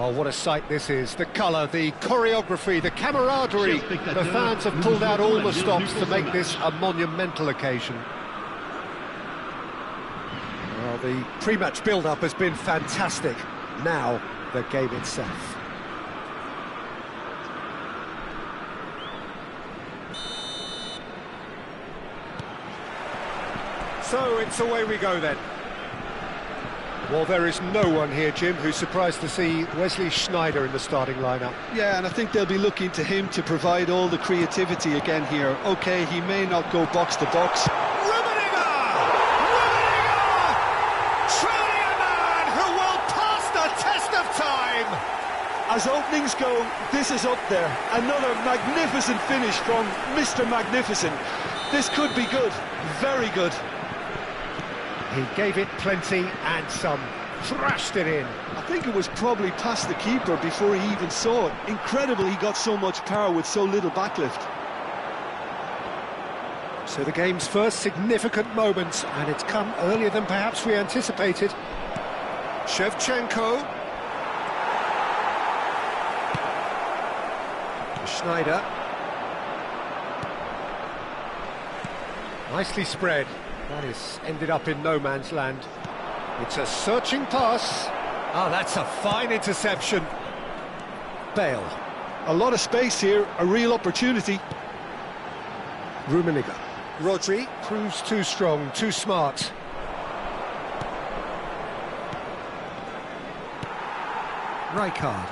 Well, what a sight this is. The colour, the choreography, the camaraderie. The fans have pulled out all the stops to make this a monumental occasion. Well, the pre-match build-up has been fantastic. Now, the game itself. So, it's away we go then. Well, there is no one here, Jim, who's surprised to see Wesley Sneijder in the starting lineup. Yeah, and I think they'll be looking to him to provide all the creativity again here. OK, he may not go box to box. Truly a man who will pass the test of time! As openings go, this is up there. Another magnificent finish from Mr. Magnificent. This could be good, very good. He gave it plenty and some, thrashed it in. I think it was probably past the keeper before he even saw it. Incredible he got so much power with so little backlift. So the game's first significant moment, and it's come earlier than perhaps we anticipated. Shevchenko. Sneijder. Nicely spread. That is ended up in no man's land. It's a searching pass. Ah, that's a fine interception. Bale. A lot of space here, a real opportunity. Rummenigge. Rodri proves too strong, too smart. Rijkaard.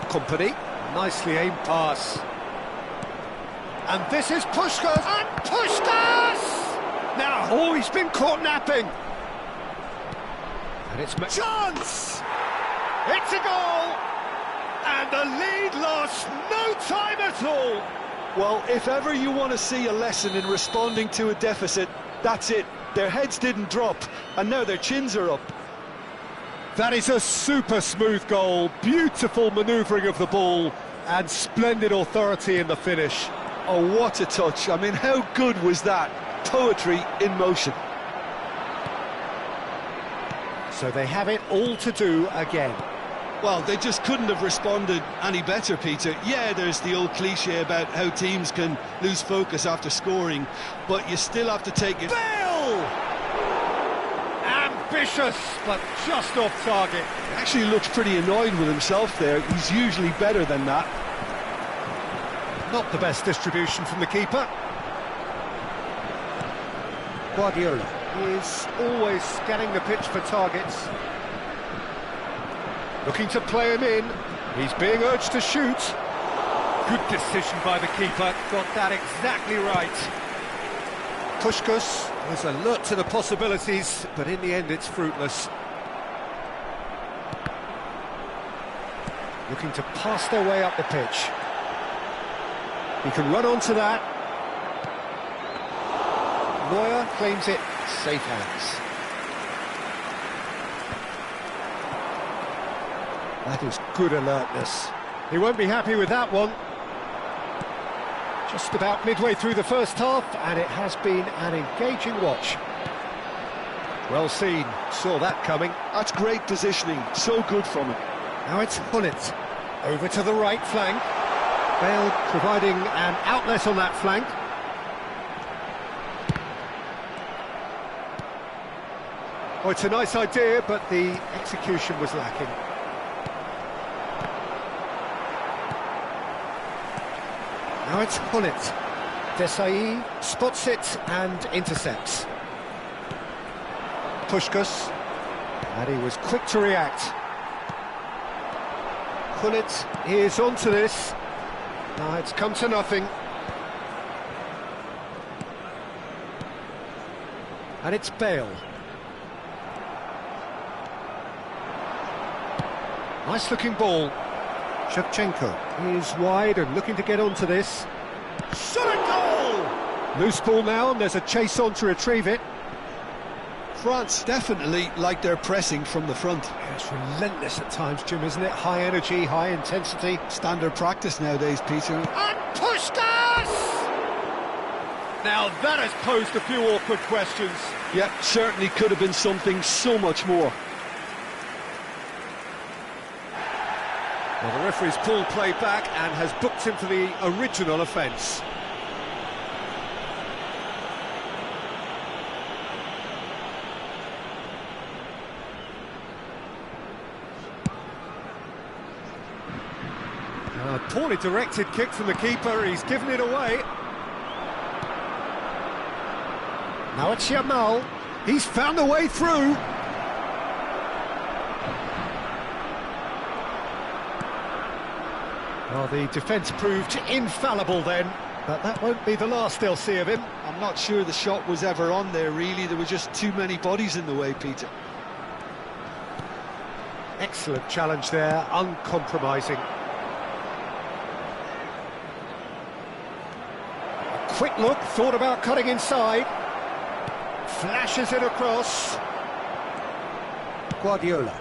Company. Nicely aimed pass. And this is Puskás, and Puskás! Now, oh, he's been caught napping. And it's chance! It's a goal! And the lead lost no time at all. Well, if ever you want to see a lesson in responding to a deficit, that's it. Their heads didn't drop, and now their chins are up. That is a super smooth goal, beautiful manoeuvring of the ball, and splendid authority in the finish. Oh, what a touch. I mean, how good was that? Poetry in motion. So they have it all to do again. Well, they just couldn't have responded any better, Peter. Yeah, there's the old cliche about how teams can lose focus after scoring, but you still have to take it. Bale! Ambitious, but just off target. He actually looks pretty annoyed with himself there. He's usually better than that. Not the best distribution from the keeper. Guardiola is always scanning the pitch for targets. Looking to play him in. He's being urged to shoot. Good decision by the keeper. Got that exactly right. Puskás was alert to the possibilities, but in the end it's fruitless. Looking to pass their way up the pitch. He can run onto that. Neuer claims it, safe hands. That is good alertness. He won't be happy with that one. Just about midway through the first half, and it has been an engaging watch. Well seen, saw that coming. That's great positioning, so good from him. Now it's Gullit, over to the right flank. Bale providing an outlet on that flank. Oh, it's a nice idea, but the execution was lacking. Now it's Gullit. Desailly spots it and intercepts. Puskás, and he was quick to react. Gullit is onto this. It's come to nothing. And it's Bale. Nice looking ball. Shevchenko is wide and looking to get onto this. Shot a goal! Loose ball now, and there's a chase on to retrieve it. France definitely like their pressing from the front. Yeah, it's relentless at times, Jim, isn't it? High energy, high intensity. Standard practice nowadays, Peter. And Puskás! Now that has posed a few awkward questions. Yeah, certainly could have been something so much more. Well, the referee's pulled play back and has booked him for the original offence. A poorly directed kick from the keeper, he's given it away. Now it's Yamal, he's found a way through. Well, the defence proved infallible then, but that won't be the last they'll see of him. I'm not sure the shot was ever on there, really. There were just too many bodies in the way, Peter. Excellent challenge there, uncompromising. A quick look, thought about cutting inside. Flashes it across. Guardiola.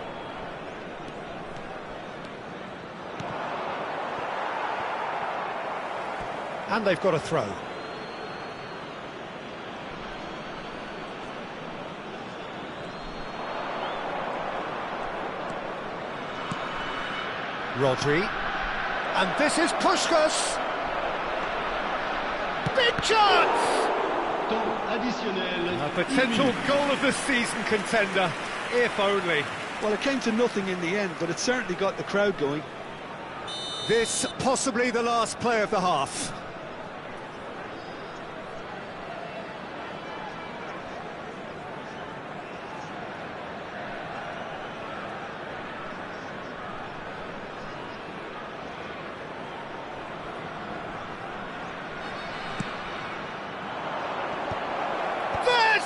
And they've got a throw. Rodri. And this is Puskás. Big chance! A potential goal of the season contender, if only. Well, it came to nothing in the end, but it certainly got the crowd going. This possibly the last play of the half.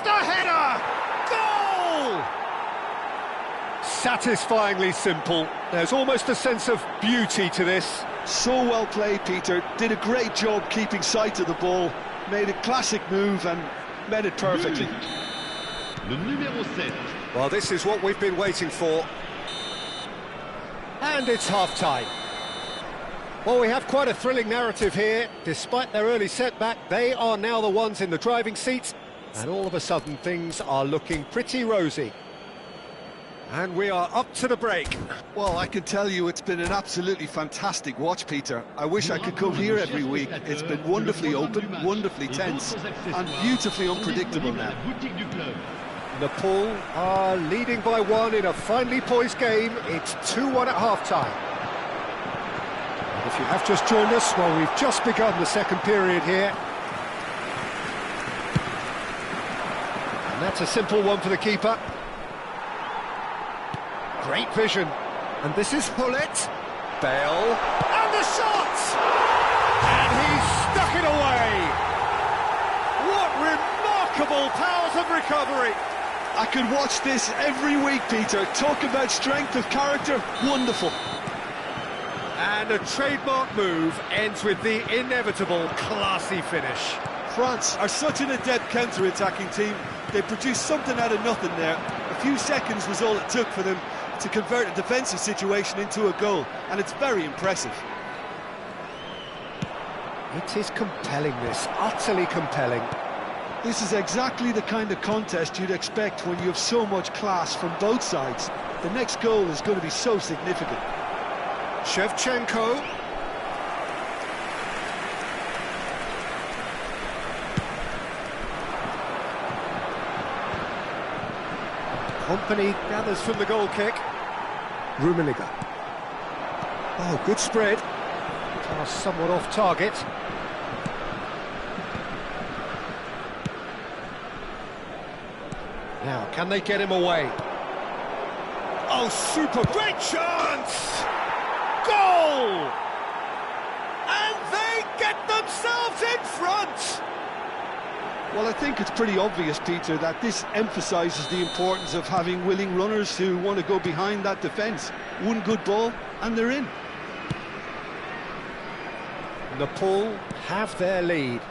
The header! Goal! Satisfyingly simple. There's almost a sense of beauty to this. So well played, Peter. Did a great job keeping sight of the ball. Made a classic move and met it perfectly. Well, this is what we've been waiting for. And it's half-time. Well, we have quite a thrilling narrative here. Despite their early setback, they are now the ones in the driving seat. And all of a sudden, things are looking pretty rosy. And we are up to the break. Well, I can tell you it's been an absolutely fantastic watch, Peter. I wish I could come here every week. It's been wonderfully open, wonderfully tense, and beautifully unpredictable now. Napoli are leading by 1 in a finely poised game. It's 2-1 at half-time. And if you have just joined us, well, we've just begun the second period here. And that's a simple one for the keeper. Great vision. And this is Hullet. Bale. And the shot! And he's stuck it away! What remarkable powers of recovery! I could watch this every week, Peter. Talk about strength of character. Wonderful. And a trademark move ends with the inevitable classy finish. France are such an adept counter-attacking team. They produced something out of nothing there. A few seconds was all it took for them to convert a defensive situation into a goal, and it's very impressive. It is compelling, this, utterly compelling. This is exactly the kind of contest you'd expect when you have so much class from both sides. The next goal is going to be so significant. Shevchenko. Company gathers from the goal kick. Rummenigge. Oh, good spread. Pass somewhat off target. Now, can they get him away? Oh, super, great chance! Goal! And they get themselves in front! Well, I think it's pretty obvious, Peter, that this emphasises the importance of having willing runners who want to go behind that defence. One good ball, and they're in. Napoli have their lead.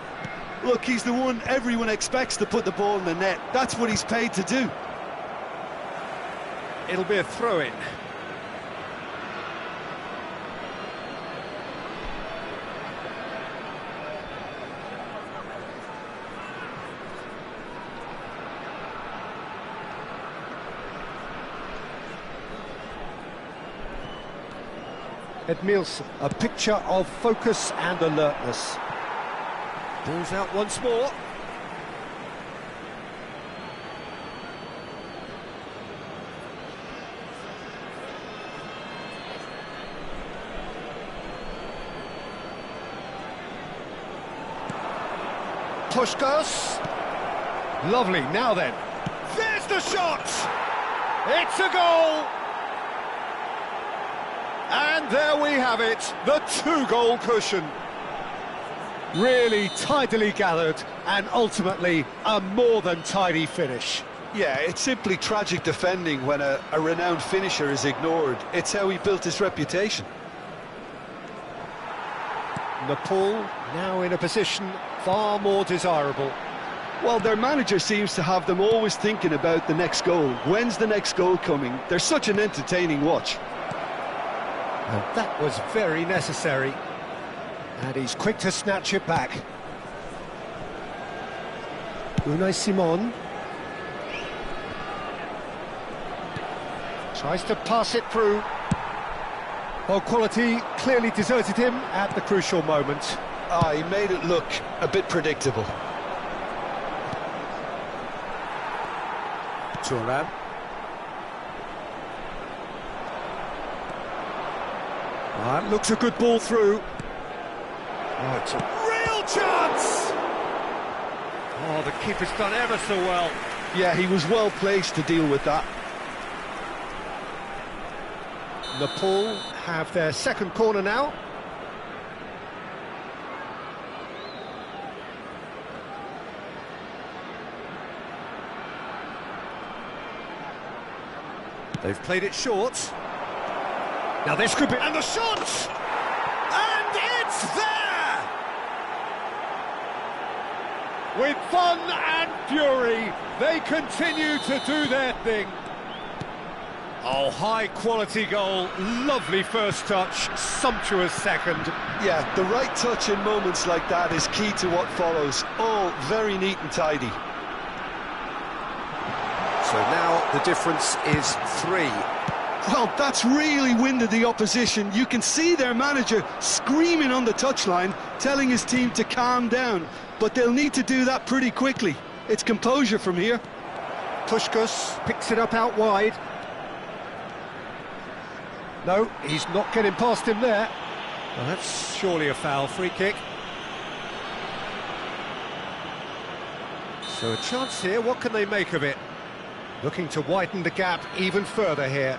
Look, he's the one everyone expects to put the ball in the net. That's what he's paid to do. It'll be a throw-in. Edmilson, a picture of focus and alertness. Ball's out once more. Puskás. Lovely, now then. There's the shot! It's a goal! And there we have it, the two-goal cushion. Really tidily gathered, and ultimately a more than tidy finish. Yeah, it's simply tragic defending when a renowned finisher is ignored. It's how he built his reputation. Nepal now in a position far more desirable. Well, their manager seems to have them always thinking about the next goal. When's the next goal coming? They're such an entertaining watch. And that was very necessary. And he's quick to snatch it back. Unai Simon. Tries to pass it through. Well, quality clearly deserted him at the crucial moment. He made it look a bit predictable. Thuram. That looks a good ball through. Oh, it's a real chance! Oh, the keeper's done ever so well. Yeah, he was well placed to deal with that. Nepal have their second corner now. They've played it short. Now this could be... And the shot! And it's there! With fun and fury, they continue to do their thing. Oh, high-quality goal, lovely first touch, sumptuous second. Yeah, the right touch in moments like that is key to what follows. All very neat and tidy. So now the difference is 3. Well, that's really winded the opposition. You can see their manager screaming on the touchline, telling his team to calm down. But they'll need to do that pretty quickly. It's composure from here. Puskás picks it up out wide. No, he's not getting past him there. Well, that's surely a foul, free kick. So a chance here, what can they make of it? Looking to widen the gap even further here.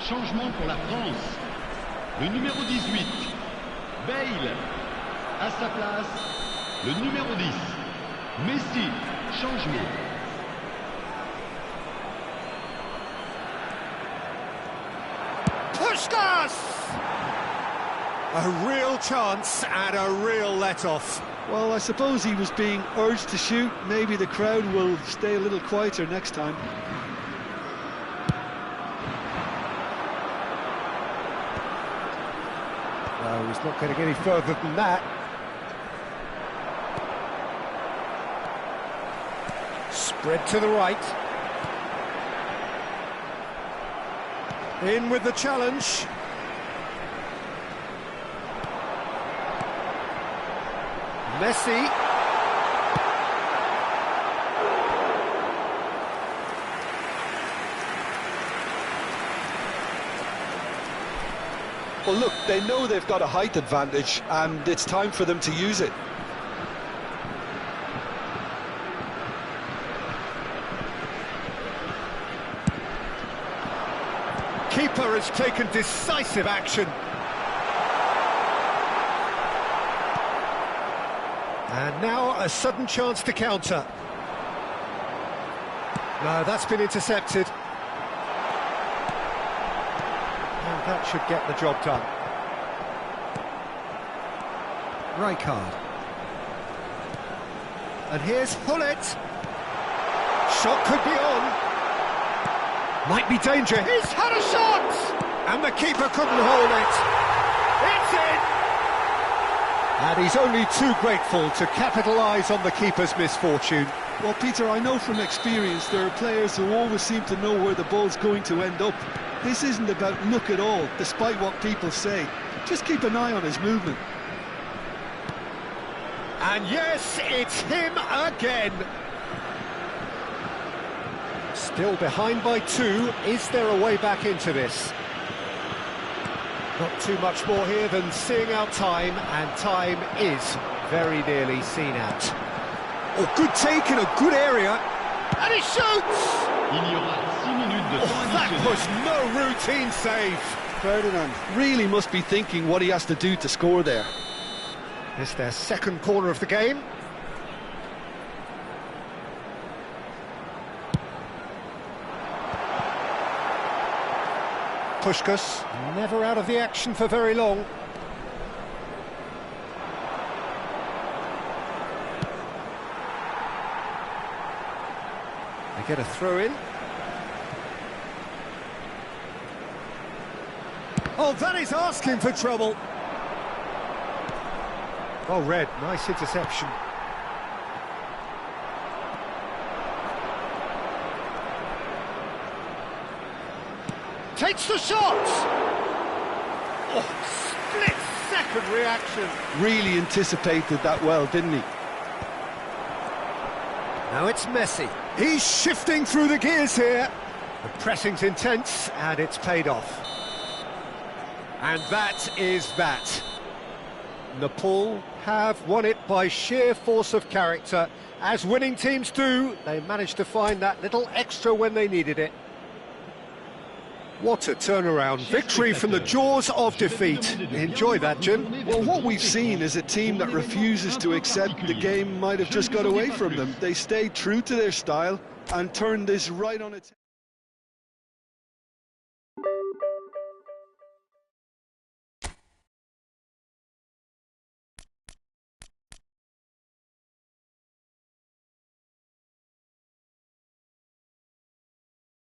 Changement pour la France. Le numéro 18, Bale. À sa place, le numéro 10, Messi. Changement. Puskás! A real chance and a real let-off. Well, I suppose he was being urged to shoot. Maybe the crowd will stay a little quieter next time. No, he's not getting any further than that. Spread to the right. In with the challenge. Messi. Well, look, they know they've got a height advantage, and it's time for them to use it. Keeper has taken decisive action. And now a sudden chance to counter. No, that's been intercepted. And that should get the job done. Rijkaard. And here's Hullet. Shot could be on. Might be danger. He's had a shot! And the keeper couldn't hold it. It's in! And he's only too grateful to capitalise on the keeper's misfortune. Well, Peter, I know from experience there are players who always seem to know where the ball's going to end up. This isn't about luck at all, despite what people say. Just keep an eye on his movement. And yes, it's him again. Still behind by 2. Is there a way back into this? Not too much more here than seeing out time, and time is very nearly seen out. Oh, good take in a good area. And he shoots! Il y aura 6 minutes de temps That additionnel. was no routine save. Ferdinand really must be thinking what he has to do to score there. It's their second corner of the game. Puskás, never out of the action for very long. They get a throw in. Oh, that is asking for trouble. Oh, Red, nice interception. Takes the shot! Oh, split-second reaction. Really anticipated that well, didn't he? Now it's Messi. He's shifting through the gears here. The pressing's intense, and it's paid off. And that is that. Napoli have won it by sheer force of character. As winning teams do, they managed to find that little extra when they needed it. What a turnaround. Victory from the jaws of defeat. Enjoy that, Jim. Well, what we've seen is a team that refuses to accept the game might have just got away from them. They stayed true to their style and turned this right on its head.